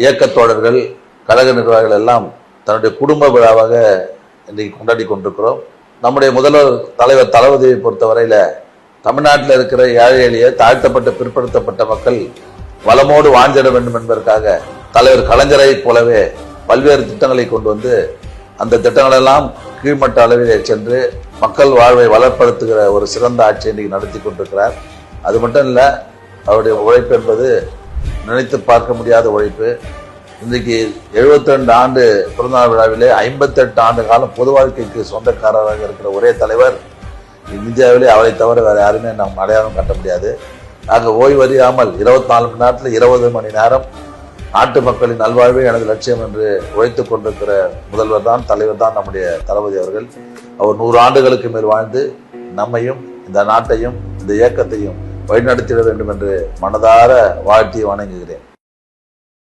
இயக்கத் தோழர்கள், கழக நிர்வாகிகள் எல்லாம் தன்னுடைய குடும்ப விழாவாக இன்றைக்கு கொண்டாடி கொண்டிருக்கிறோம். நம்முடைய முதல்வர் தலைவர் தளபதியை பொறுத்தவரையில தமிழ்நாட்டில் இருக்கிற ஏழை எளிய தாழ்த்தப்பட்ட பிற்படுத்தப்பட்ட மக்கள் வளமோடு வாழ்ந்திட வேண்டும் என்பதற்காக தலைவர் கலைஞரை போலவே பல்வேறு திட்டங்களை கொண்டு வந்து அந்த திட்டங்களெல்லாம் கீழ்மட்ட அளவிலே சென்று மக்கள் வாழ்வை வளப்படுத்துகிற ஒரு சிறந்த ஆட்சி இன்றைக்கு நடத்தி கொண்டிருக்கிறார். அது மட்டும் இல்லை, அவருடைய உழைப்பு என்பது நினைத்து பார்க்க முடியாத உழைப்பு. இன்றைக்கு 72 ஆண்டு பிறந்தநாள் விழாவிலே 58 ஆண்டு காலம் பொது வாழ்க்கைக்கு சொந்தக்காரராக இருக்கிற ஒரே தலைவர் இந்தியாவிலே. அவரை தவிர வேறு யாருமே நாம் அடையாளம் கட்ட முடியாது. நாங்கள் ஓய்வறியாமல் 24 மணி நேரத்தில் 20 மணி நேரம் நாட்டு மக்களின் நல்வாழ்வே எனது லட்சியம் என்று உழைத்துக் கொண்டிருக்கிற முதல்வர் தான், தலைவர் தான் நம்முடைய தளபதி அவர்கள். அவர் 100 ஆண்டுகளுக்கு மேல் வாழ்ந்து நம்மையும் இந்த நாட்டையும் இந்த இயக்கத்தையும் வழிநடத்திட வேண்டும் என்று மனதார வாழ்த்தி வணங்குகிறேன்.